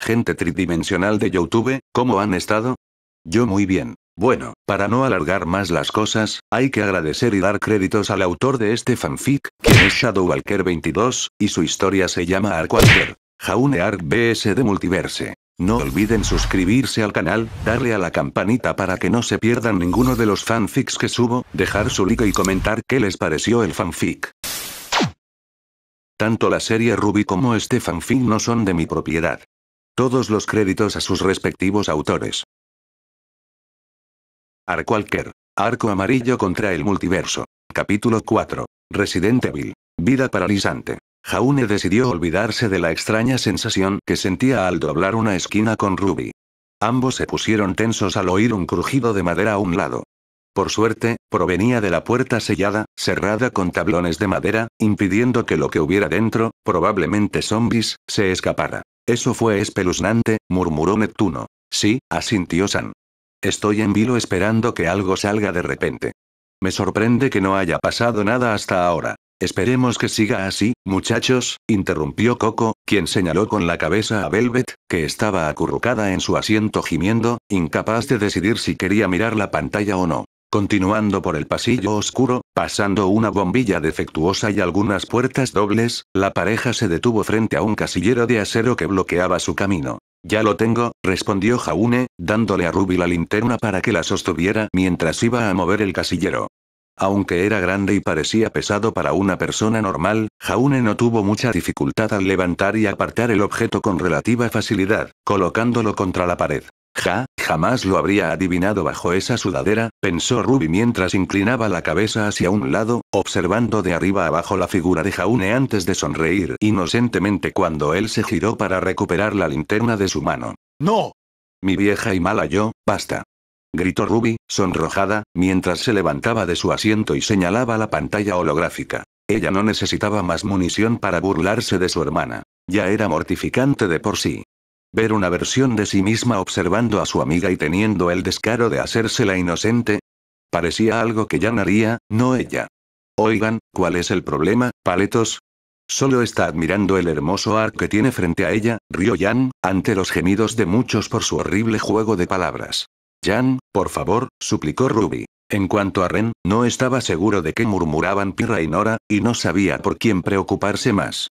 Gente tridimensional de YouTube, ¿cómo han estado? Yo muy bien. Bueno, para no alargar más las cosas, hay que agradecer y dar créditos al autor de este fanfic, quien es ShadowWalker22, y su historia se llama ArcWalker. Jaune Arc BS de Multiverse. No olviden suscribirse al canal, darle a la campanita para que no se pierdan ninguno de los fanfics que subo, dejar su like y comentar qué les pareció el fanfic. Tanto la serie Ruby como este fanfic no son de mi propiedad. Todos los créditos a sus respectivos autores. ArcWalker. Arco amarillo contra el multiverso. Capítulo 4. Resident Evil. Vida paralizante. Jaune decidió olvidarse de la extraña sensación que sentía al doblar una esquina con Ruby. Ambos se pusieron tensos al oír un crujido de madera a un lado. Por suerte, provenía de la puerta sellada, cerrada con tablones de madera, impidiendo que lo que hubiera dentro, probablemente zombies, se escapara. Eso fue espeluznante, murmuró Neptuno. Sí, asintió San. Estoy en vilo esperando que algo salga de repente. Me sorprende que no haya pasado nada hasta ahora. Esperemos que siga así, muchachos, interrumpió Coco, quien señaló con la cabeza a Velvet, que estaba acurrucada en su asiento gimiendo, incapaz de decidir si quería mirar la pantalla o no. Continuando por el pasillo oscuro, pasando una bombilla defectuosa y algunas puertas dobles, la pareja se detuvo frente a un casillero de acero que bloqueaba su camino. Ya lo tengo, respondió Jaune, dándole a Ruby la linterna para que la sostuviera mientras iba a mover el casillero. Aunque era grande y parecía pesado para una persona normal, Jaune no tuvo mucha dificultad al levantar y apartar el objeto con relativa facilidad, colocándolo contra la pared. Jamás lo habría adivinado bajo esa sudadera, pensó Ruby mientras inclinaba la cabeza hacia un lado, observando de arriba abajo la figura de Jaune antes de sonreír inocentemente cuando él se giró para recuperar la linterna de su mano. ¡No! Mi vieja y mala yo, basta. Gritó Ruby, sonrojada, mientras se levantaba de su asiento y señalaba la pantalla holográfica. Ella no necesitaba más munición para burlarse de su hermana. Ya era mortificante de por sí. Ver una versión de sí misma observando a su amiga y teniendo el descaro de hacérsela inocente. Parecía algo que Jan haría, no ella. Oigan, ¿cuál es el problema, paletos? Solo está admirando el hermoso Arc que tiene frente a ella, rió Jan, ante los gemidos de muchos por su horrible juego de palabras. Jan, por favor, suplicó Ruby. En cuanto a Ren, no estaba seguro de qué murmuraban Pirra y Nora, y no sabía por quién preocuparse más.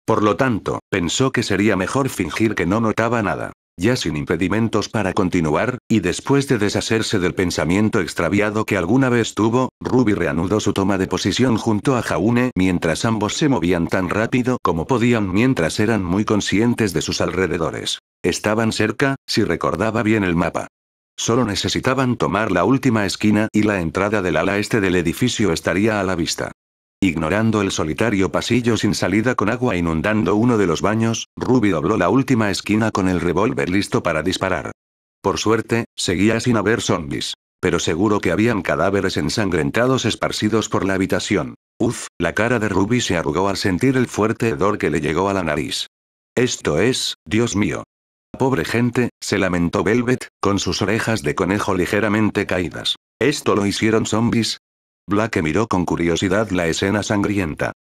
Por lo tanto, pensó que sería mejor fingir que no notaba nada. Ya sin impedimentos para continuar, y después de deshacerse del pensamiento extraviado que alguna vez tuvo, Ruby reanudó su toma de posición junto a Jaune mientras ambos se movían tan rápido como podían mientras eran muy conscientes de sus alrededores. Estaban cerca, si recordaba bien el mapa. Solo necesitaban tomar la última esquina y la entrada del ala este del edificio estaría a la vista. Ignorando el solitario pasillo sin salida con agua inundando uno de los baños, Ruby dobló la última esquina con el revólver listo para disparar. Por suerte, seguía sin haber zombies. Pero seguro que habían cadáveres ensangrentados esparcidos por la habitación. La cara de Ruby se arrugó al sentir el fuerte hedor que le llegó a la nariz. Esto es, Dios mío. Pobre gente, se lamentó Velvet, con sus orejas de conejo ligeramente caídas. ¿Esto lo hicieron zombies? Blake miró con curiosidad la escena sangrienta.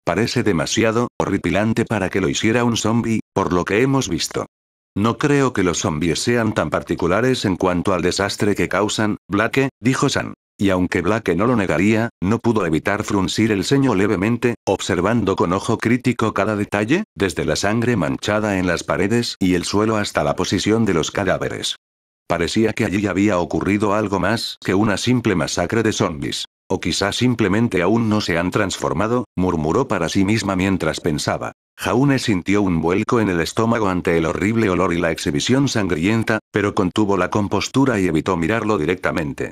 Parece demasiado horripilante para que lo hiciera un zombie, por lo que hemos visto. No creo que los zombies sean tan particulares en cuanto al desastre que causan, Blake, dijo San. Y aunque Blake no lo negaría, no pudo evitar fruncir el ceño levemente, observando con ojo crítico cada detalle, desde la sangre manchada en las paredes y el suelo hasta la posición de los cadáveres. Parecía que allí había ocurrido algo más que una simple masacre de zombies. O quizás simplemente aún no se han transformado, murmuró para sí misma mientras pensaba. Jaune sintió un vuelco en el estómago ante el horrible olor y la exhibición sangrienta, pero contuvo la compostura y evitó mirarlo directamente.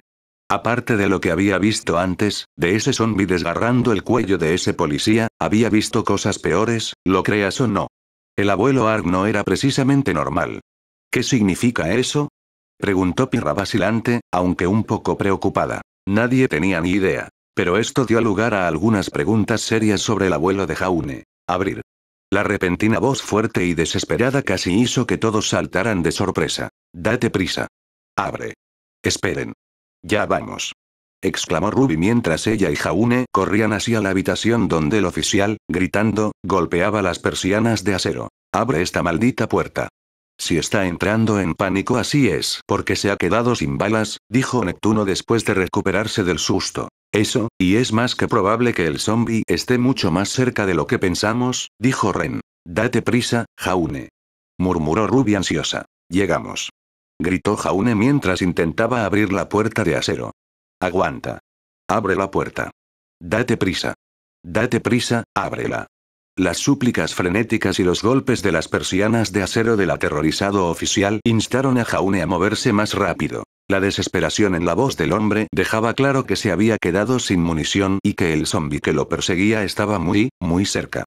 Aparte de lo que había visto antes, de ese zombi desgarrando el cuello de ese policía, había visto cosas peores, lo creas o no. El abuelo Ark no era precisamente normal. ¿Qué significa eso? Preguntó Pirra vacilante, aunque un poco preocupada. Nadie tenía ni idea. Pero esto dio lugar a algunas preguntas serias sobre el abuelo de Jaune. Abrir. La repentina voz fuerte y desesperada casi hizo que todos saltaran de sorpresa. Date prisa. Abre. Esperen. Ya vamos. Exclamó Ruby mientras ella y Jaune corrían hacia la habitación donde el oficial, gritando, golpeaba las persianas de acero. Abre esta maldita puerta. Si está entrando en pánico así es porque se ha quedado sin balas, dijo Neptuno después de recuperarse del susto. Eso, y es más que probable que el zombie esté mucho más cerca de lo que pensamos, dijo Ren. Date prisa, Jaune. Murmuró Ruby ansiosa. Llegamos. Gritó Jaune mientras intentaba abrir la puerta de acero. Aguanta. Abre la puerta. Date prisa. Date prisa, ábrela. Las súplicas frenéticas y los golpes de las persianas de acero del aterrorizado oficial instaron a Jaune a moverse más rápido. La desesperación en la voz del hombre dejaba claro que se había quedado sin munición y que el zombi que lo perseguía estaba muy, muy cerca.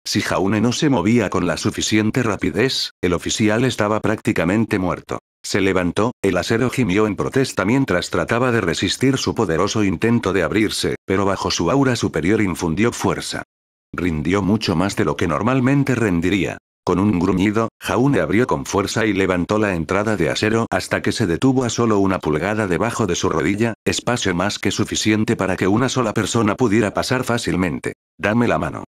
Si Jaune no se movía con la suficiente rapidez, el oficial estaba prácticamente muerto. Se levantó, el acero gimió en protesta mientras trataba de resistir su poderoso intento de abrirse, pero bajo su aura superior infundió fuerza. Rindió mucho más de lo que normalmente rendiría. Con un gruñido, Jaune abrió con fuerza y levantó la entrada de acero hasta que se detuvo a solo 1 pulgada debajo de su rodilla, espacio más que suficiente para que una sola persona pudiera pasar fácilmente. Dame la mano.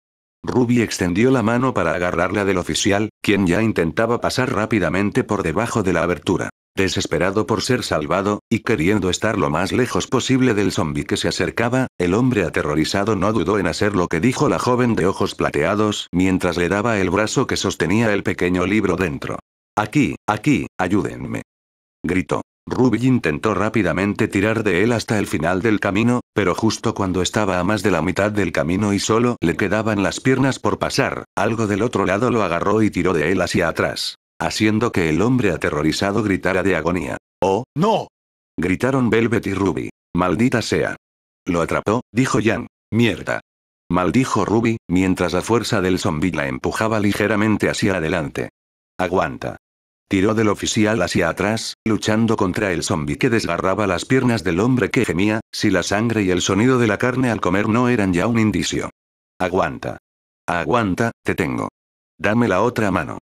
Ruby extendió la mano para agarrarla del oficial, quien ya intentaba pasar rápidamente por debajo de la abertura. Desesperado por ser salvado, y queriendo estar lo más lejos posible del zombi que se acercaba, el hombre aterrorizado no dudó en hacer lo que dijo la joven de ojos plateados mientras le daba el brazo que sostenía el pequeño libro dentro. Aquí, ayúdenme. Gritó. Ruby intentó rápidamente tirar de él hasta el final del camino, pero justo cuando estaba a más de la mitad del camino y solo le quedaban las piernas por pasar, algo del otro lado lo agarró y tiró de él hacia atrás, haciendo que el hombre aterrorizado gritara de agonía. ¡Oh, no! Gritaron Velvet y Ruby. Maldita sea. Lo atrapó, dijo Jan. Mierda. Maldijo Ruby, mientras la fuerza del zombi la empujaba ligeramente hacia adelante. Aguanta. Tiró del oficial hacia atrás, luchando contra el zombi que desgarraba las piernas del hombre que gemía, si la sangre y el sonido de la carne al comer no eran ya un indicio. Aguanta. Aguanta, te tengo. Dame la otra mano.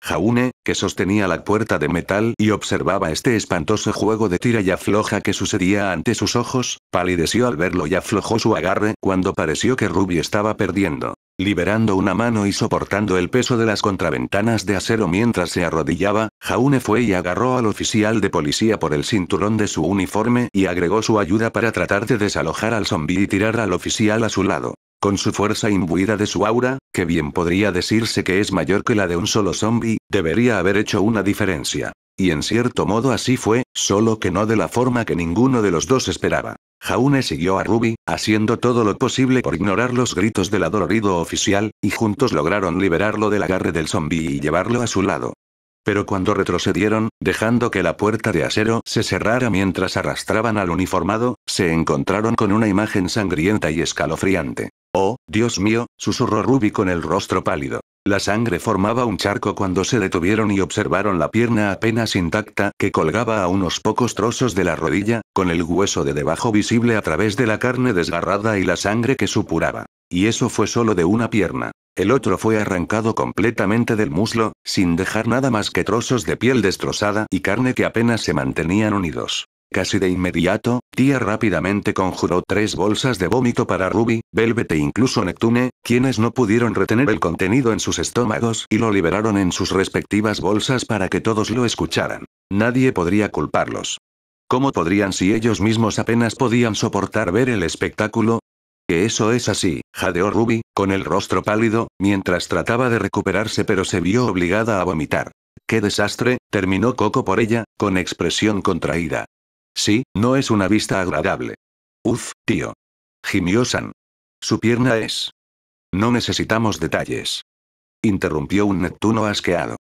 Jaune, que sostenía la puerta de metal y observaba este espantoso juego de tira y afloja que sucedía ante sus ojos, palideció al verlo y aflojó su agarre cuando pareció que Ruby estaba perdiendo. Liberando una mano y soportando el peso de las contraventanas de acero mientras se arrodillaba, Jaune fue y agarró al oficial de policía por el cinturón de su uniforme y agregó su ayuda para tratar de desalojar al zombi y tirar al oficial a su lado. Con su fuerza imbuida de su aura, que bien podría decirse que es mayor que la de un solo zombi, debería haber hecho una diferencia. Y en cierto modo así fue, solo que no de la forma que ninguno de los dos esperaba. Jaune siguió a Ruby, haciendo todo lo posible por ignorar los gritos del adolorido oficial, y juntos lograron liberarlo del agarre del zombi y llevarlo a su lado. Pero cuando retrocedieron, dejando que la puerta de acero se cerrara mientras arrastraban al uniformado, se encontraron con una imagen sangrienta y escalofriante. «Oh, Dios mío», susurró Ruby con el rostro pálido. La sangre formaba un charco cuando se detuvieron y observaron la pierna apenas intacta que colgaba a unos pocos trozos de la rodilla, con el hueso de debajo visible a través de la carne desgarrada y la sangre que supuraba. Y eso fue solo de una pierna. El otro fue arrancado completamente del muslo, sin dejar nada más que trozos de piel destrozada y carne que apenas se mantenían unidos. Casi de inmediato, Tia rápidamente conjuró 3 bolsas de vómito para Ruby, Velvet e incluso Neptune, quienes no pudieron retener el contenido en sus estómagos y lo liberaron en sus respectivas bolsas para que todos lo escucharan. Nadie podría culparlos. ¿Cómo podrían si ellos mismos apenas podían soportar ver el espectáculo? Que eso es así, jadeó Ruby, con el rostro pálido, mientras trataba de recuperarse pero se vio obligada a vomitar. ¡Qué desastre!, terminó Coco por ella, con expresión contraída. Sí, no es una vista agradable. Uf, tío. Gimió San. Su pierna es. No necesitamos detalles. Interrumpió un Neptuno asqueado.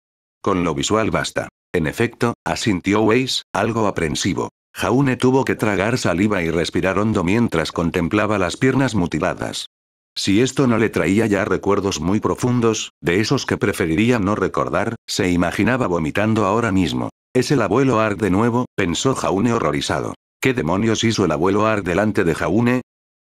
Con lo visual basta. En efecto, asintió Weiss, algo aprensivo. Jaune tuvo que tragar saliva y respirar hondo mientras contemplaba las piernas mutiladas. Si esto no le traía ya recuerdos muy profundos, de esos que preferiría no recordar, se imaginaba vomitando ahora mismo. Es el abuelo Ark de nuevo, pensó Jaune horrorizado. ¿Qué demonios hizo el abuelo Ark delante de Jaune?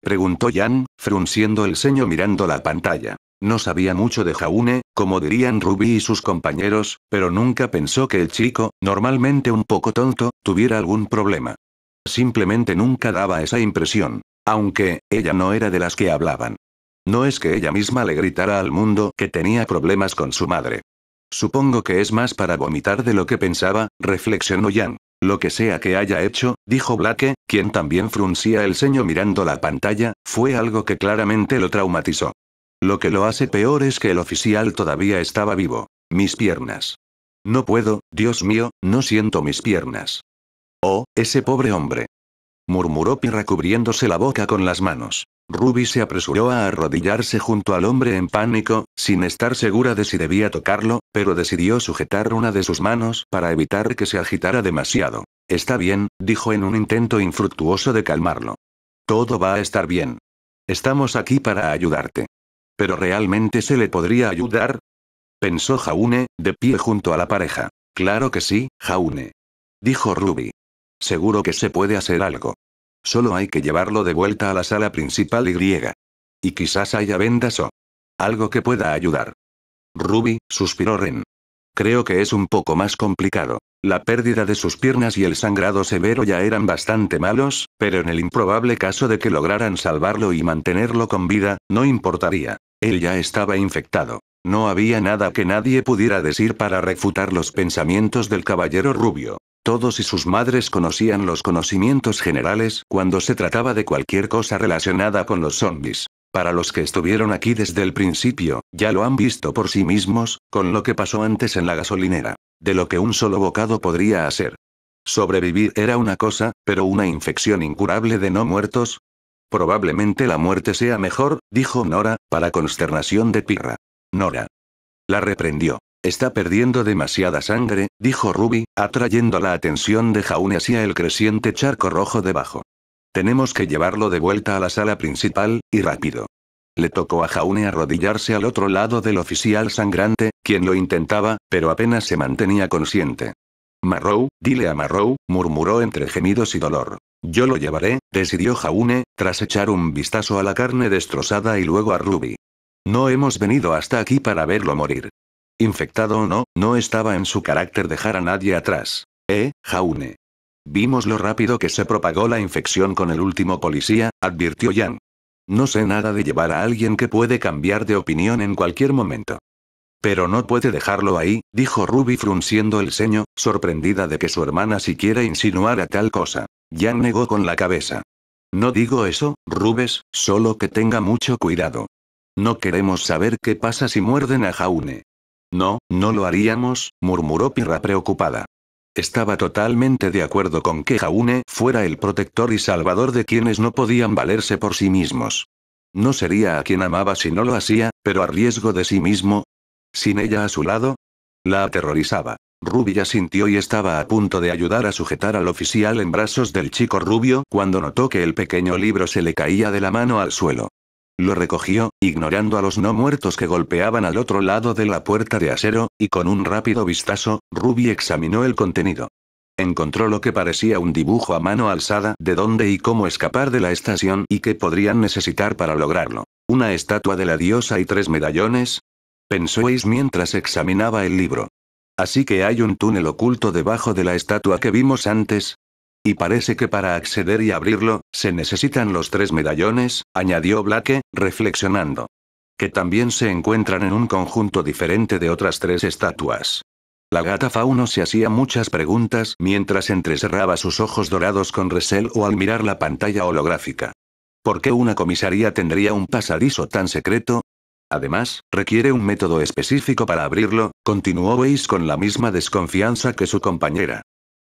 Preguntó Jan, frunciendo el ceño mirando la pantalla. No sabía mucho de Jaune, como dirían Ruby y sus compañeros, pero nunca pensó que el chico, normalmente un poco tonto, tuviera algún problema. Simplemente nunca daba esa impresión. Aunque, ella no era de las que hablaban. No es que ella misma le gritara al mundo que tenía problemas con su madre. Supongo que es más para vomitar de lo que pensaba, reflexionó Yang. Lo que sea que haya hecho, dijo Blake, quien también fruncía el ceño mirando la pantalla, fue algo que claramente lo traumatizó. Lo que lo hace peor es que el oficial todavía estaba vivo. Mis piernas. No puedo, Dios mío, no siento mis piernas. Oh, ese pobre hombre. Murmuró Pirra cubriéndose la boca con las manos. Ruby se apresuró a arrodillarse junto al hombre en pánico, sin estar segura de si debía tocarlo, pero decidió sujetar una de sus manos para evitar que se agitara demasiado. Está bien, dijo en un intento infructuoso de calmarlo. Todo va a estar bien. Estamos aquí para ayudarte. ¿Pero realmente se le podría ayudar? Pensó Jaune, de pie junto a la pareja. Claro que sí, Jaune. Dijo Ruby. Seguro que se puede hacer algo. Solo hay que llevarlo de vuelta a la sala principal y quizás haya vendas o algo que pueda ayudar. Ruby, suspiró Ren. Creo que es un poco más complicado. La pérdida de sus piernas y el sangrado severo ya eran bastante malos, pero en el improbable caso de que lograran salvarlo y mantenerlo con vida, no importaría. Él ya estaba infectado. No había nada que nadie pudiera decir para refutar los pensamientos del caballero rubio. Todos y sus madres conocían los conocimientos generales cuando se trataba de cualquier cosa relacionada con los zombies. Para los que estuvieron aquí desde el principio, ya lo han visto por sí mismos, con lo que pasó antes en la gasolinera. De lo que un solo bocado podría hacer. Sobrevivir era una cosa, pero una infección incurable de no muertos. Probablemente la muerte sea mejor, dijo Nora, para consternación de Pirra. Nora. La reprendió. Está perdiendo demasiada sangre, dijo Ruby, atrayendo la atención de Jaune hacia el creciente charco rojo debajo. Tenemos que llevarlo de vuelta a la sala principal, y rápido. Le tocó a Jaune arrodillarse al otro lado del oficial sangrante, quien lo intentaba, pero apenas se mantenía consciente. Marrow, dile a Marrow, murmuró entre gemidos y dolor. Yo lo llevaré, decidió Jaune, tras echar un vistazo a la carne destrozada y luego a Ruby. No hemos venido hasta aquí para verlo morir. Infectado o no, no estaba en su carácter dejar a nadie atrás. Jaune. Vimos lo rápido que se propagó la infección con el último policía, advirtió Yang. No sé nada de llevar a alguien que puede cambiar de opinión en cualquier momento. Pero no puede dejarlo ahí, dijo Ruby frunciendo el ceño, sorprendida de que su hermana siquiera insinuara tal cosa. Yang negó con la cabeza. No digo eso, Rubes, solo que tenga mucho cuidado. No queremos saber qué pasa si muerden a Jaune. No, no lo haríamos, murmuró Pirra preocupada. Estaba totalmente de acuerdo con que Jaune fuera el protector y salvador de quienes no podían valerse por sí mismos. No sería a quien amaba si no lo hacía, pero a riesgo de sí mismo. Sin ella a su lado. La aterrorizaba. Ruby ya sintió y estaba a punto de ayudar a sujetar al oficial en brazos del chico rubio cuando notó que el pequeño libro se le caía de la mano al suelo. Lo recogió, ignorando a los no muertos que golpeaban al otro lado de la puerta de acero, y con un rápido vistazo, Ruby examinó el contenido. Encontró lo que parecía un dibujo a mano alzada de dónde y cómo escapar de la estación y qué podrían necesitar para lograrlo. Una estatua de la diosa y 3 medallones. Pensó Ace mientras examinaba el libro. Así que hay un túnel oculto debajo de la estatua que vimos antes. Y parece que para acceder y abrirlo, se necesitan los 3 medallones, añadió Blake, reflexionando. Que también se encuentran en un conjunto diferente de otras 3 estatuas. La gata Fauno se hacía muchas preguntas mientras entrecerraba sus ojos dorados con recelo o al mirar la pantalla holográfica. ¿Por qué una comisaría tendría un pasadizo tan secreto? Además, requiere un método específico para abrirlo, continuó Ace con la misma desconfianza que su compañera.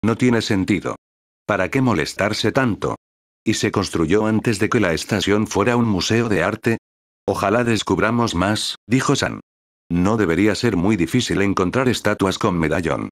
No tiene sentido. ¿Para qué molestarse tanto? ¿Y se construyó antes de que la estación fuera un museo de arte? Ojalá descubramos más, dijo San. No debería ser muy difícil encontrar estatuas con medallón.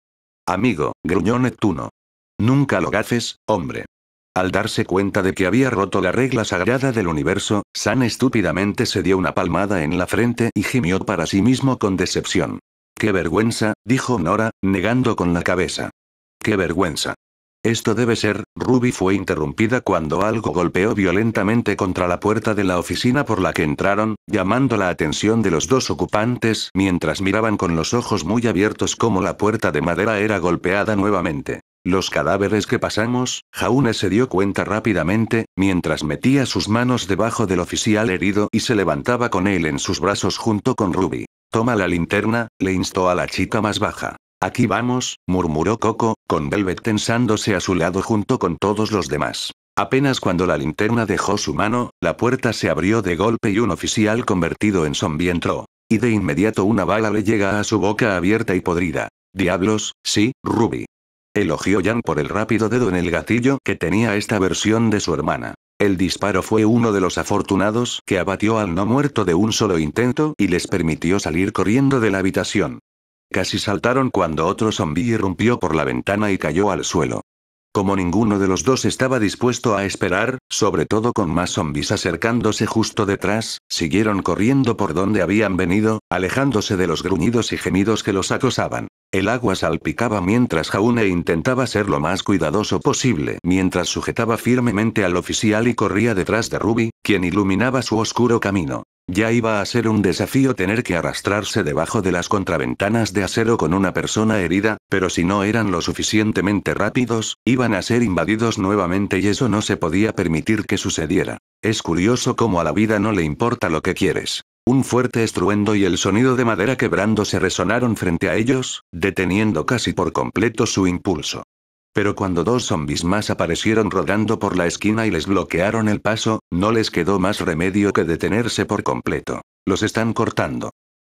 Amigo, gruñó Neptuno. Nunca lo haces, hombre. Al darse cuenta de que había roto la regla sagrada del universo, San estúpidamente se dio una palmada en la frente y gimió para sí mismo con decepción. ¡Qué vergüenza!, dijo Nora, negando con la cabeza. ¡Qué vergüenza! Esto debe ser, Ruby fue interrumpida cuando algo golpeó violentamente contra la puerta de la oficina por la que entraron, llamando la atención de los 2 ocupantes mientras miraban con los ojos muy abiertos cómo la puerta de madera era golpeada nuevamente. Los cadáveres que pasamos, Jaune se dio cuenta rápidamente, mientras metía sus manos debajo del oficial herido y se levantaba con él en sus brazos junto con Ruby. Toma la linterna, le instó a la chica más baja. Aquí vamos, murmuró Coco, con Velvet tensándose a su lado junto con todos los demás. Apenas cuando la linterna dejó su mano, la puerta se abrió de golpe y un oficial convertido en zombie entró. Y de inmediato una bala le llega a su boca abierta y podrida. Diablos, sí, Ruby. Elogió Jan por el rápido dedo en el gatillo que tenía esta versión de su hermana. El disparo fue uno de los afortunados que abatió al no muerto de un solo intento y les permitió salir corriendo de la habitación. Casi saltaron cuando otro zombi irrumpió por la ventana y cayó al suelo. Como ninguno de los dos estaba dispuesto a esperar, sobre todo con más zombis acercándose justo detrás, siguieron corriendo por donde habían venido, alejándose de los gruñidos y gemidos que los acosaban. El agua salpicaba mientras Jaune intentaba ser lo más cuidadoso posible mientras sujetaba firmemente al oficial y corría detrás de Ruby, quien iluminaba su oscuro camino. Ya iba a ser un desafío tener que arrastrarse debajo de las contraventanas de acero con una persona herida, pero si no eran lo suficientemente rápidos, iban a ser invadidos nuevamente y eso no se podía permitir que sucediera. Es curioso cómo a la vida no le importa lo que quieres. Un fuerte estruendo y el sonido de madera quebrándose resonaron frente a ellos, deteniendo casi por completo su impulso. Pero cuando dos zombis más aparecieron rodando por la esquina y les bloquearon el paso, no les quedó más remedio que detenerse por completo. «Los están cortando»,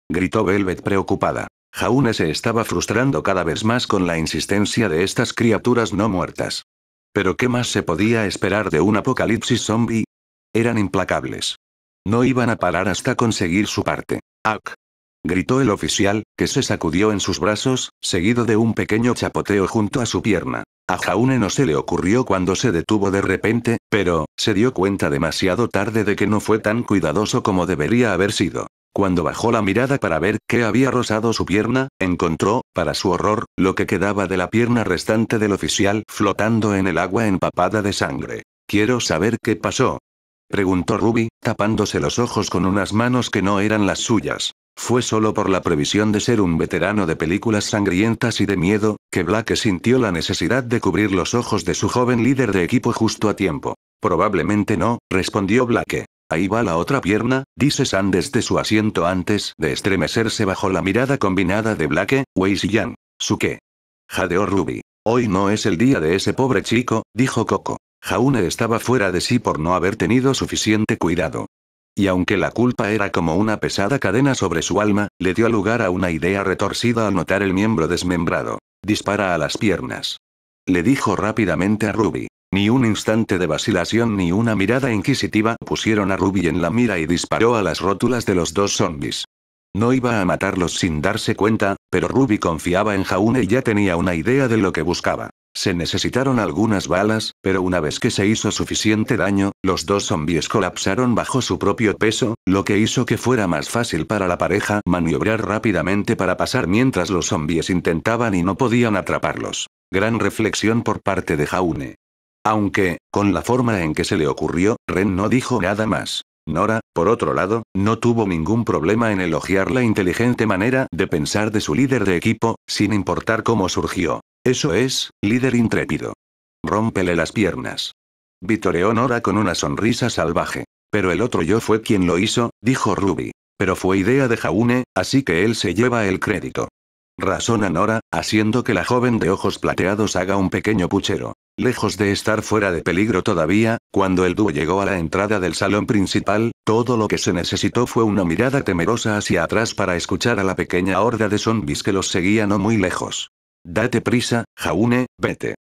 gritó Velvet preocupada. Jaune se estaba frustrando cada vez más con la insistencia de estas criaturas no muertas. ¿Pero qué más se podía esperar de un apocalipsis zombie? Eran implacables. No iban a parar hasta conseguir su parte. «¡Ak!», gritó el oficial, que se sacudió en sus brazos, seguido de un pequeño chapoteo junto a su pierna. A Jaune no se le ocurrió cuando se detuvo de repente, pero se dio cuenta demasiado tarde de que no fue tan cuidadoso como debería haber sido. Cuando bajó la mirada para ver qué había rozado su pierna, encontró, para su horror, lo que quedaba de la pierna restante del oficial flotando en el agua empapada de sangre. «Quiero saber qué pasó», preguntó Ruby, tapándose los ojos con unas manos que no eran las suyas. Fue solo por la previsión de ser un veterano de películas sangrientas y de miedo, que Blake sintió la necesidad de cubrir los ojos de su joven líder de equipo justo a tiempo. «Probablemente no», respondió Blake. «Ahí va la otra pierna», dice Sam desde su asiento antes de estremecerse bajo la mirada combinada de Blake, Weiss y Jan. «¿Su qué?», jadeó Ruby. «Hoy no es el día de ese pobre chico», dijo Coco. Jaune estaba fuera de sí por no haber tenido suficiente cuidado. Y aunque la culpa era como una pesada cadena sobre su alma, le dio lugar a una idea retorcida al notar el miembro desmembrado. «Dispara a las piernas», le dijo rápidamente a Ruby. Ni un instante de vacilación ni una mirada inquisitiva pusieron a Ruby en la mira y disparó a las rótulas de los dos zombis. No iba a matarlos sin darse cuenta, pero Ruby confiaba en Jaune y ya tenía una idea de lo que buscaba. Se necesitaron algunas balas, pero una vez que se hizo suficiente daño, los dos zombies colapsaron bajo su propio peso, lo que hizo que fuera más fácil para la pareja maniobrar rápidamente para pasar mientras los zombies intentaban y no podían atraparlos. Gran reflexión por parte de Jaune. Aunque, con la forma en que se le ocurrió, Ren no dijo nada más. Nora, por otro lado, no tuvo ningún problema en elogiar la inteligente manera de pensar de su líder de equipo, sin importar cómo surgió. «Eso es, líder intrépido. Rómpele las piernas», vitoreó Nora con una sonrisa salvaje. «Pero el otro yo fue quien lo hizo», dijo Ruby. «Pero fue idea de Jaune, así que él se lleva el crédito», razona Nora, haciendo que la joven de ojos plateados haga un pequeño puchero. Lejos de estar fuera de peligro todavía, cuando el dúo llegó a la entrada del salón principal, todo lo que se necesitó fue una mirada temerosa hacia atrás para escuchar a la pequeña horda de zombis que los seguía no muy lejos. «Date prisa, Jaune, vete»,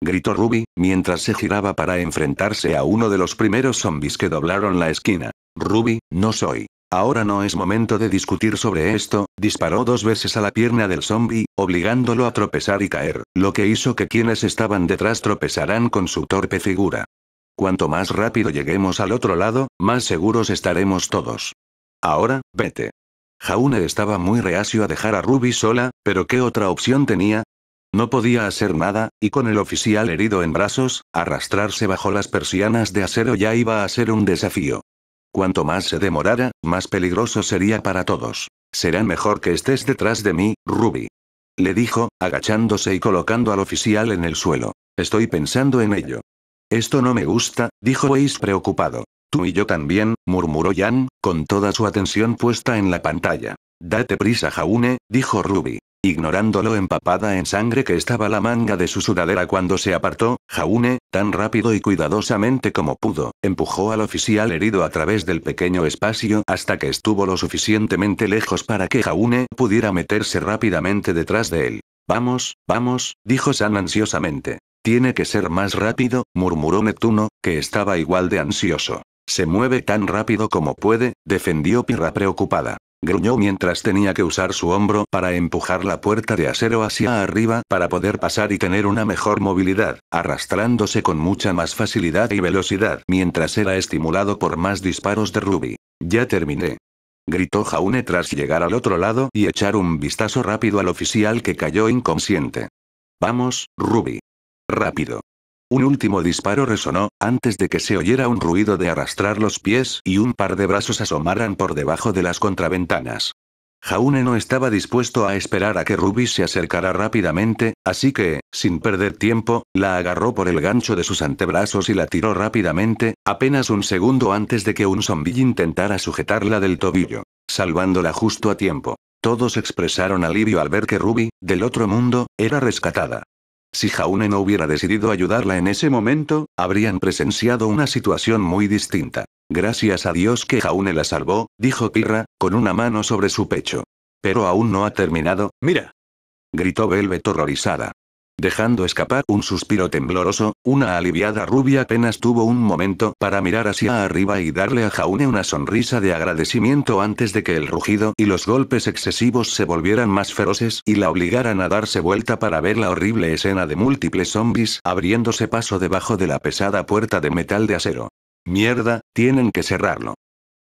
gritó Ruby, mientras se giraba para enfrentarse a uno de los primeros zombis que doblaron la esquina. «Ruby, no soy. Ahora no es momento de discutir sobre esto», disparó 2 veces a la pierna del zombie, obligándolo a tropezar y caer, lo que hizo que quienes estaban detrás tropezaran con su torpe figura. «Cuanto más rápido lleguemos al otro lado, más seguros estaremos todos. Ahora, vete». Jaune estaba muy reacio a dejar a Ruby sola, pero ¿qué otra opción tenía? No podía hacer nada, y con el oficial herido en brazos, arrastrarse bajo las persianas de acero ya iba a ser un desafío. Cuanto más se demorara, más peligroso sería para todos. «Será mejor que estés detrás de mí, Ruby», le dijo, agachándose y colocando al oficial en el suelo. «Estoy pensando en ello». «Esto no me gusta», dijo Weiss preocupado. «Tú y yo también», murmuró Jan, con toda su atención puesta en la pantalla. Date prisa, Jaune, dijo Ruby. Ignorando lo empapada en sangre que estaba la manga de su sudadera cuando se apartó, Jaune, tan rápido y cuidadosamente como pudo, empujó al oficial herido a través del pequeño espacio hasta que estuvo lo suficientemente lejos para que Jaune pudiera meterse rápidamente detrás de él. Vamos, vamos, dijo San ansiosamente. Tiene que ser más rápido, murmuró Neptuno, que estaba igual de ansioso. Se mueve tan rápido como puede, defendió Pirra preocupada. Gruñó mientras tenía que usar su hombro para empujar la puerta de acero hacia arriba para poder pasar y tener una mejor movilidad, arrastrándose con mucha más facilidad y velocidad mientras era estimulado por más disparos de Ruby. Ya terminé. Gritó Jaune tras llegar al otro lado y echar un vistazo rápido al oficial que cayó inconsciente. Vamos, Ruby. Rápido. Un último disparo resonó, antes de que se oyera un ruido de arrastrar los pies y un par de brazos asomaran por debajo de las contraventanas. Jaune no estaba dispuesto a esperar a que Ruby se acercara rápidamente, así que, sin perder tiempo, la agarró por el gancho de sus antebrazos y la tiró rápidamente, apenas un segundo antes de que un zombi intentara sujetarla del tobillo, salvándola justo a tiempo. Todos expresaron alivio al ver que Ruby, del otro mundo, era rescatada. Si Jaune no hubiera decidido ayudarla en ese momento, habrían presenciado una situación muy distinta. Gracias a Dios que Jaune la salvó, dijo Pirra, con una mano sobre su pecho. Pero aún no ha terminado, mira. Gritó Velvet horrorizada. Dejando escapar un suspiro tembloroso, una aliviada Ruby apenas tuvo un momento para mirar hacia arriba y darle a Jaune una sonrisa de agradecimiento antes de que el rugido y los golpes excesivos se volvieran más feroces y la obligaran a darse vuelta para ver la horrible escena de múltiples zombies abriéndose paso debajo de la pesada puerta de metal de acero. Mierda, tienen que cerrarlo.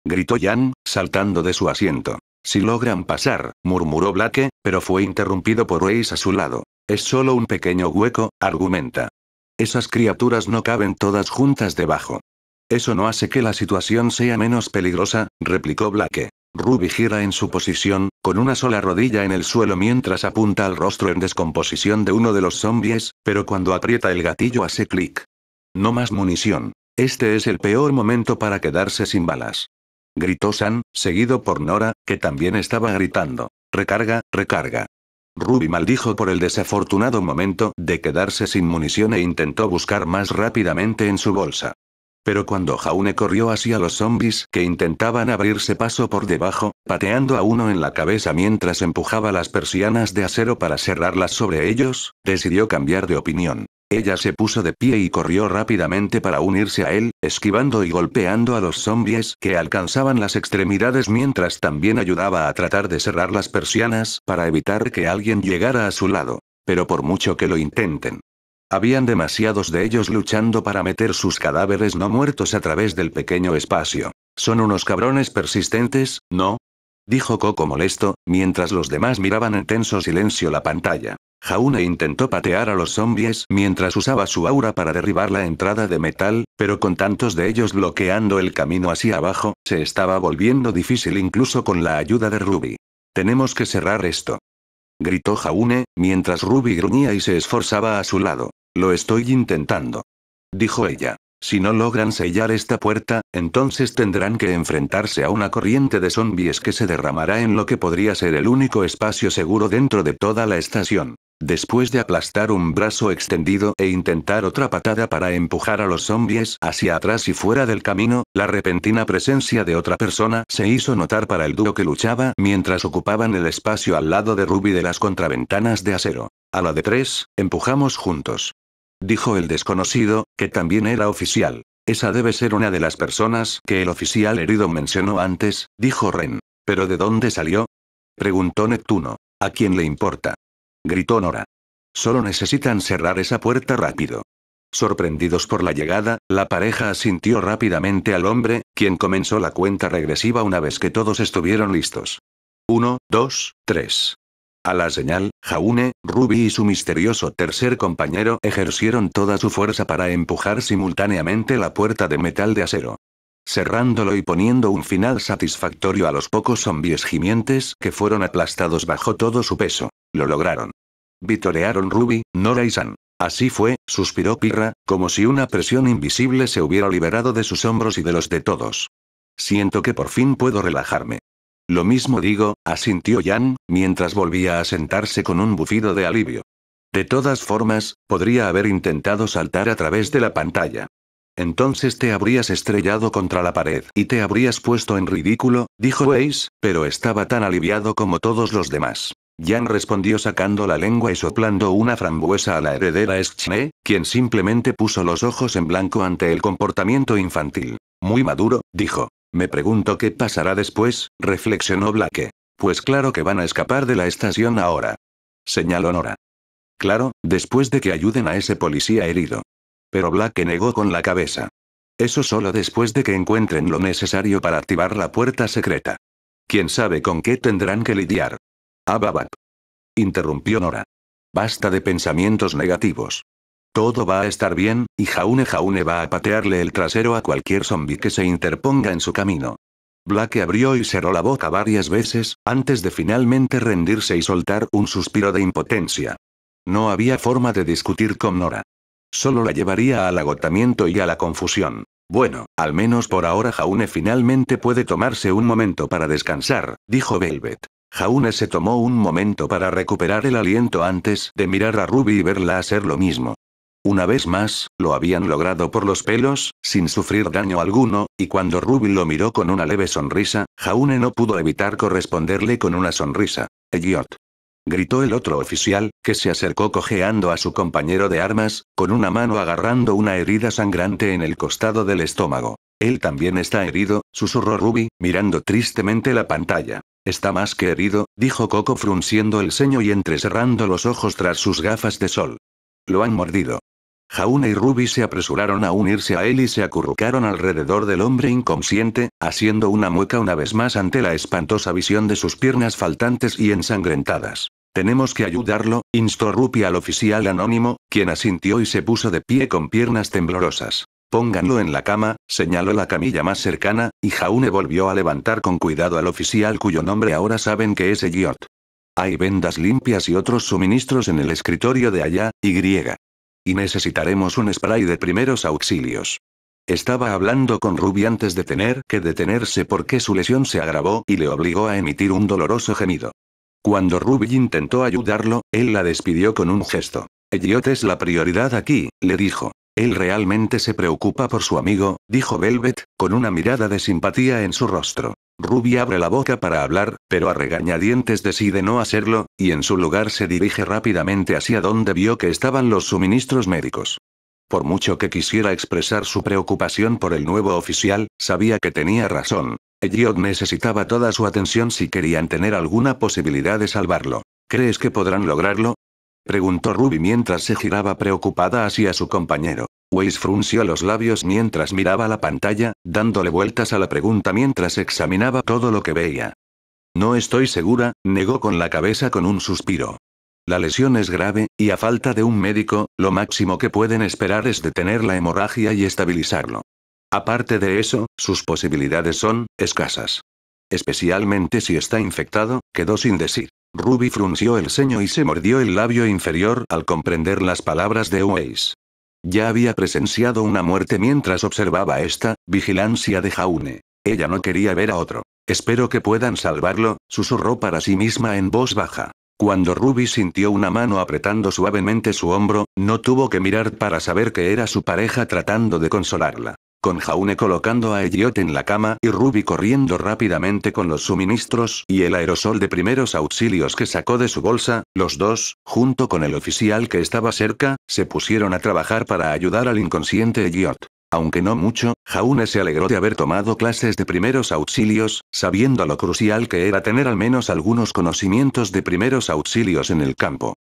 Gritó Jan, saltando de su asiento. Si logran pasar, murmuró Blake, pero fue interrumpido por Ace a su lado. Es solo un pequeño hueco, argumenta. Esas criaturas no caben todas juntas debajo. Eso no hace que la situación sea menos peligrosa, replicó Blake. Ruby gira en su posición, con una sola rodilla en el suelo mientras apunta al rostro en descomposición de uno de los zombies, pero cuando aprieta el gatillo hace clic. No más munición. Este es el peor momento para quedarse sin balas. Gritó San, seguido por Nora, que también estaba gritando. Recarga, recarga. Ruby maldijo por el desafortunado momento de quedarse sin munición e intentó buscar más rápidamente en su bolsa. Pero cuando Jaune corrió hacia los zombies que intentaban abrirse paso por debajo, pateando a uno en la cabeza mientras empujaba las persianas de acero para cerrarlas sobre ellos, decidió cambiar de opinión. Ella se puso de pie y corrió rápidamente para unirse a él, esquivando y golpeando a los zombies que alcanzaban las extremidades mientras también ayudaba a tratar de cerrar las persianas para evitar que alguien llegara a su lado. Pero por mucho que lo intenten. Habían demasiados de ellos luchando para meter sus cadáveres no muertos a través del pequeño espacio. Son unos cabrones persistentes, ¿no? Dijo Coco molesto, mientras los demás miraban en tenso silencio la pantalla. Jaune intentó patear a los zombies mientras usaba su aura para derribar la entrada de metal, pero con tantos de ellos bloqueando el camino hacia abajo, se estaba volviendo difícil incluso con la ayuda de Ruby. Tenemos que cerrar esto. Gritó Jaune, mientras Ruby gruñía y se esforzaba a su lado. Lo estoy intentando. Dijo ella. Si no logran sellar esta puerta, entonces tendrán que enfrentarse a una corriente de zombies que se derramará en lo que podría ser el único espacio seguro dentro de toda la estación. Después de aplastar un brazo extendido e intentar otra patada para empujar a los zombies hacia atrás y fuera del camino, la repentina presencia de otra persona se hizo notar para el dúo que luchaba mientras ocupaban el espacio al lado de Ruby de las contraventanas de acero. A la de 3, empujamos juntos. Dijo el desconocido, que también era oficial. Esa debe ser una de las personas que el oficial herido mencionó antes, dijo Ren. ¿Pero de dónde salió? Preguntó Neptuno. ¿A quién le importa? Gritó Nora. Solo necesitan cerrar esa puerta rápido. Sorprendidos por la llegada, la pareja asintió rápidamente al hombre, quien comenzó la cuenta regresiva una vez que todos estuvieron listos. 1, 2, 3. A la señal, Jaune, Ruby y su misterioso tercer compañero ejercieron toda su fuerza para empujar simultáneamente la puerta de metal de acero. Cerrándolo y poniendo un final satisfactorio a los pocos zombies gimientes que fueron aplastados bajo todo su peso. Lo lograron. Vitorearon Ruby, Nora y San. Así fue, suspiró Pirra, como si una presión invisible se hubiera liberado de sus hombros y de los de todos. Siento que por fin puedo relajarme. Lo mismo digo, asintió Yang, mientras volvía a sentarse con un bufido de alivio. De todas formas, podría haber intentado saltar a través de la pantalla. Entonces te habrías estrellado contra la pared y te habrías puesto en ridículo, dijo Weiss, pero estaba tan aliviado como todos los demás. Yang respondió sacando la lengua y soplando una frambuesa a la heredera Schne, quien simplemente puso los ojos en blanco ante el comportamiento infantil. Muy maduro, dijo. Me pregunto qué pasará después, reflexionó Blake. Pues claro que van a escapar de la estación ahora. Señaló Nora. Claro, después de que ayuden a ese policía herido. Pero Blake negó con la cabeza. Eso solo después de que encuentren lo necesario para activar la puerta secreta. ¿Quién sabe con qué tendrán que lidiar? Ababab. Interrumpió Nora. Basta de pensamientos negativos. Todo va a estar bien, y Jaune va a patearle el trasero a cualquier zombi que se interponga en su camino. Blake abrió y cerró la boca varias veces, antes de finalmente rendirse y soltar un suspiro de impotencia. No había forma de discutir con Nora. Solo la llevaría al agotamiento y a la confusión. Bueno, al menos por ahora Jaune finalmente puede tomarse un momento para descansar, dijo Velvet. Jaune se tomó un momento para recuperar el aliento antes de mirar a Ruby y verla hacer lo mismo. Una vez más, lo habían logrado por los pelos, sin sufrir daño alguno, y cuando Ruby lo miró con una leve sonrisa, Jaune no pudo evitar corresponderle con una sonrisa. «Elliot», gritó el otro oficial, que se acercó cojeando a su compañero de armas, con una mano agarrando una herida sangrante en el costado del estómago. «Él también está herido», susurró Ruby, mirando tristemente la pantalla. «Está más que herido», dijo Coco frunciendo el ceño y entrecerrando los ojos tras sus gafas de sol. «Lo han mordido». Jaune y Ruby se apresuraron a unirse a él y se acurrucaron alrededor del hombre inconsciente, haciendo una mueca una vez más ante la espantosa visión de sus piernas faltantes y ensangrentadas. «Tenemos que ayudarlo», instó Ruby al oficial anónimo, quien asintió y se puso de pie con piernas temblorosas. «Pónganlo en la cama», señaló la camilla más cercana, y Jaune volvió a levantar con cuidado al oficial cuyo nombre ahora saben que es Elliot. «Hay vendas limpias y otros suministros en el escritorio de allá, y necesitaremos un spray de primeros auxilios». Estaba hablando con Ruby antes de tener que detenerse porque su lesión se agravó y le obligó a emitir un doloroso gemido. Cuando Ruby intentó ayudarlo, él la despidió con un gesto. «Elliot es la prioridad aquí», le dijo. «Él realmente se preocupa por su amigo», dijo Velvet, con una mirada de simpatía en su rostro. Ruby abre la boca para hablar, pero a regañadientes decide no hacerlo, y en su lugar se dirige rápidamente hacia donde vio que estaban los suministros médicos. Por mucho que quisiera expresar su preocupación por el nuevo oficial, sabía que tenía razón. Elliot necesitaba toda su atención si querían tener alguna posibilidad de salvarlo. «¿Crees que podrán lograrlo?», preguntó Ruby mientras se giraba preocupada hacia su compañero. Weiss frunció los labios mientras miraba la pantalla, dándole vueltas a la pregunta mientras examinaba todo lo que veía. «No estoy segura», negó con la cabeza con un suspiro. «La lesión es grave, y a falta de un médico, lo máximo que pueden esperar es detener la hemorragia y estabilizarlo. Aparte de eso, sus posibilidades son escasas. Especialmente si está infectado», quedó sin decir. Ruby frunció el ceño y se mordió el labio inferior al comprender las palabras de Weiss. Ya había presenciado una muerte mientras observaba esta vigilancia de Jaune. Ella no quería ver a otro. «Espero que puedan salvarlo», susurró para sí misma en voz baja. Cuando Ruby sintió una mano apretando suavemente su hombro, no tuvo que mirar para saber que era su pareja tratando de consolarla. Con Jaune colocando a Elliot en la cama y Ruby corriendo rápidamente con los suministros y el aerosol de primeros auxilios que sacó de su bolsa, los dos, junto con el oficial que estaba cerca, se pusieron a trabajar para ayudar al inconsciente Elliot. Aunque no mucho, Jaune se alegró de haber tomado clases de primeros auxilios, sabiendo lo crucial que era tener al menos algunos conocimientos de primeros auxilios en el campo.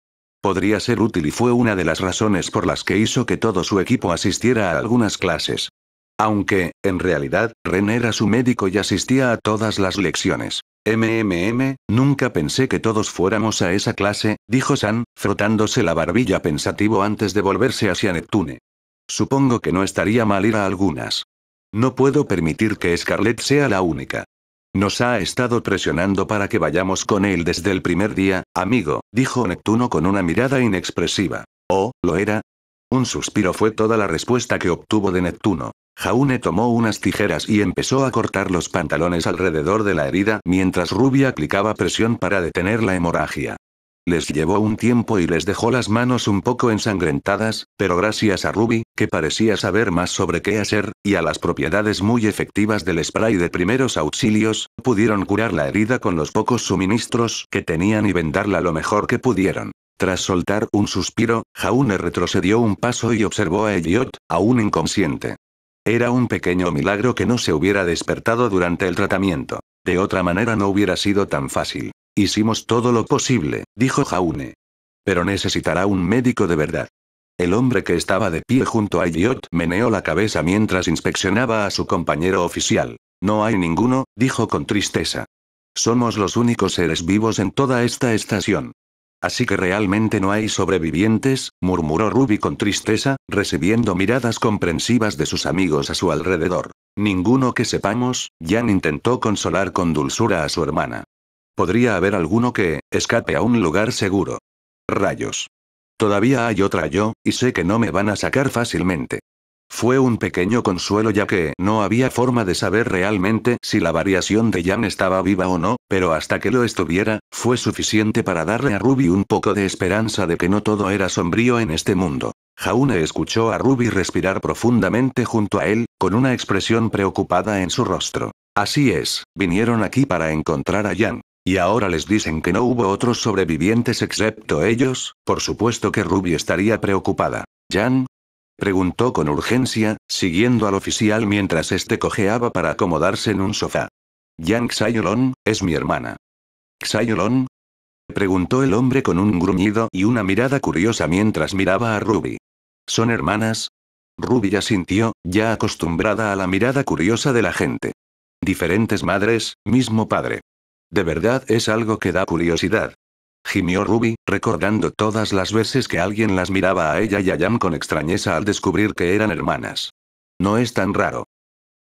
Podría ser útil y fue una de las razones por las que hizo que todo su equipo asistiera a algunas clases. Aunque, en realidad, Ren era su médico y asistía a todas las lecciones. Nunca pensé que todos fuéramos a esa clase», dijo San, frotándose la barbilla pensativo antes de volverse hacia Neptune. «Supongo que no estaría mal ir a algunas. No puedo permitir que Scarlett sea la única. Nos ha estado presionando para que vayamos con él desde el primer día, amigo», dijo Neptuno con una mirada inexpresiva. «Oh, ¿lo era?». Un suspiro fue toda la respuesta que obtuvo de Neptuno. Jaune tomó unas tijeras y empezó a cortar los pantalones alrededor de la herida mientras Ruby aplicaba presión para detener la hemorragia. Les llevó un tiempo y les dejó las manos un poco ensangrentadas, pero gracias a Ruby, que parecía saber más sobre qué hacer, y a las propiedades muy efectivas del spray de primeros auxilios, pudieron curar la herida con los pocos suministros que tenían y vendarla lo mejor que pudieron. Tras soltar un suspiro, Jaune retrocedió un paso y observó a Elliot, aún inconsciente. Era un pequeño milagro que no se hubiera despertado durante el tratamiento. De otra manera no hubiera sido tan fácil. Hicimos todo lo posible, dijo Jaune. Pero necesitará un médico de verdad. El hombre que estaba de pie junto a Elliot meneó la cabeza mientras inspeccionaba a su compañero oficial. No hay ninguno, dijo con tristeza. Somos los únicos seres vivos en toda esta estación. Así que realmente no hay sobrevivientes, murmuró Ruby con tristeza, recibiendo miradas comprensivas de sus amigos a su alrededor. Ninguno que sepamos, Jan intentó consolar con dulzura a su hermana. Podría haber alguno que escape a un lugar seguro. Rayos. Todavía hay otra yo, y sé que no me van a sacar fácilmente. Fue un pequeño consuelo ya que no había forma de saber realmente si la variación de Jan estaba viva o no, pero hasta que lo estuviera, fue suficiente para darle a Ruby un poco de esperanza de que no todo era sombrío en este mundo. Jaune escuchó a Ruby respirar profundamente junto a él, con una expresión preocupada en su rostro. Así es, vinieron aquí para encontrar a Jan. Y ahora les dicen que no hubo otros sobrevivientes excepto ellos, por supuesto que Ruby estaría preocupada. ¿Jan? Preguntó con urgencia, siguiendo al oficial mientras este cojeaba para acomodarse en un sofá. Jan Xayolon, es mi hermana. ¿Xayolon? Preguntó el hombre con un gruñido y una mirada curiosa mientras miraba a Ruby. ¿Son hermanas? Ruby asintió, ya acostumbrada a la mirada curiosa de la gente. Diferentes madres, mismo padre. De verdad es algo que da curiosidad. Gimió Ruby, recordando todas las veces que alguien las miraba a ella y a Jan con extrañeza al descubrir que eran hermanas. No es tan raro.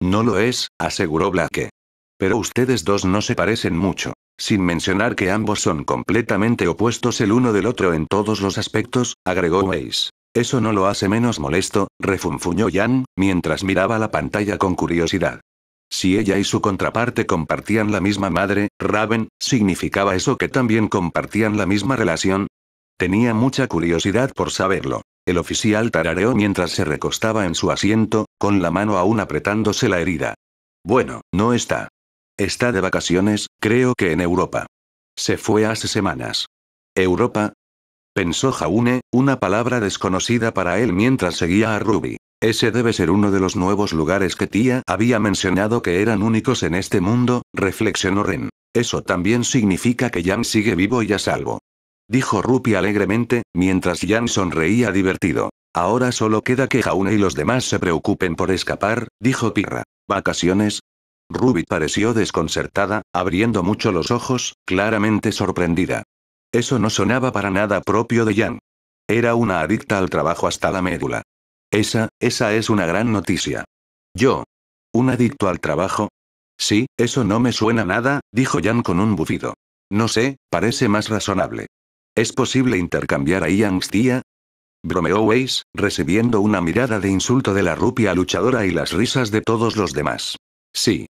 No lo es, aseguró Blake. Pero ustedes dos no se parecen mucho. Sin mencionar que ambos son completamente opuestos el uno del otro en todos los aspectos, agregó Weiss. Eso no lo hace menos molesto, refunfuñó Jan, mientras miraba la pantalla con curiosidad. Si ella y su contraparte compartían la misma madre, Raven, ¿significaba eso que también compartían la misma relación? Tenía mucha curiosidad por saberlo. El oficial tarareó mientras se recostaba en su asiento, con la mano aún apretándose la herida. Bueno, no está. Está de vacaciones, creo que en Europa. Se fue hace semanas. ¿Europa? Pensó Jaune, una palabra desconocida para él mientras seguía a Ruby. Ese debe ser uno de los nuevos lugares que tía había mencionado que eran únicos en este mundo, reflexionó Ren. Eso también significa que Jan sigue vivo y a salvo. Dijo Ruby alegremente, mientras Jan sonreía divertido. Ahora solo queda que Jaune y los demás se preocupen por escapar, dijo Pirra. ¿Vacaciones? Ruby pareció desconcertada, abriendo mucho los ojos, claramente sorprendida. Eso no sonaba para nada propio de Jan. Era una adicta al trabajo hasta la médula. Esa es una gran noticia. ¿Yo? ¿Un adicto al trabajo? Sí, eso no me suena nada, dijo Jan con un bufido. No sé, parece más razonable. ¿Es posible intercambiar a Ian's tía? Bromeó Weiss, recibiendo una mirada de insulto de la rupia luchadora y las risas de todos los demás. Sí.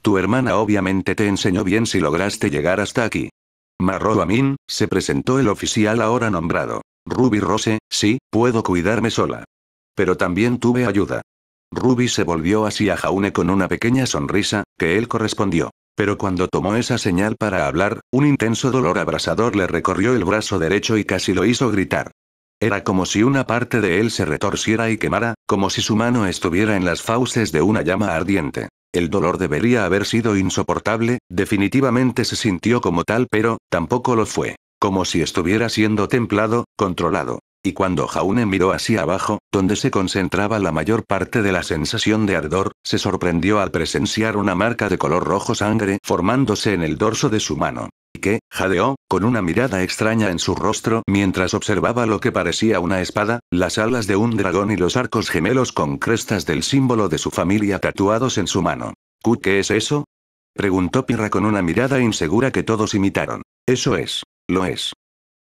Tu hermana obviamente te enseñó bien si lograste llegar hasta aquí. Marrow Amin, se presentó el oficial ahora nombrado. Ruby Rose, sí, puedo cuidarme sola. Pero también tuve ayuda. Ruby se volvió hacia Jaune con una pequeña sonrisa, que él correspondió. Pero cuando tomó esa señal para hablar, un intenso dolor abrasador le recorrió el brazo derecho y casi lo hizo gritar. Era como si una parte de él se retorciera y quemara, como si su mano estuviera en las fauces de una llama ardiente. El dolor debería haber sido insoportable, definitivamente se sintió como tal, pero tampoco lo fue. Como si estuviera siendo templado, controlado. Y cuando Jaune miró hacia abajo, donde se concentraba la mayor parte de la sensación de ardor, se sorprendió al presenciar una marca de color rojo sangre formándose en el dorso de su mano. ¿Qué? Jadeó, con una mirada extraña en su rostro mientras observaba lo que parecía una espada, las alas de un dragón y los arcos gemelos con crestas del símbolo de su familia tatuados en su mano. ¿Qué es eso? Preguntó Pirra con una mirada insegura que todos imitaron. Eso es. Lo es.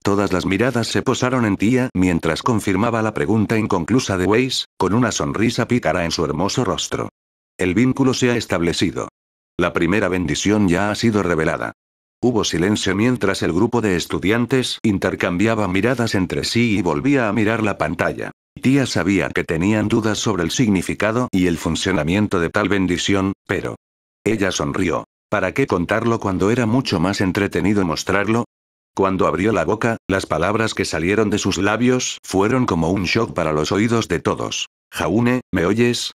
Todas las miradas se posaron en Tia mientras confirmaba la pregunta inconclusa de Weiss, con una sonrisa pícara en su hermoso rostro. El vínculo se ha establecido. La primera bendición ya ha sido revelada. Hubo silencio mientras el grupo de estudiantes intercambiaba miradas entre sí y volvía a mirar la pantalla. Tia sabía que tenían dudas sobre el significado y el funcionamiento de tal bendición, pero... Ella sonrió. ¿Para qué contarlo cuando era mucho más entretenido mostrarlo? Cuando abrió la boca, las palabras que salieron de sus labios fueron como un shock para los oídos de todos. Jaune, ¿me oyes?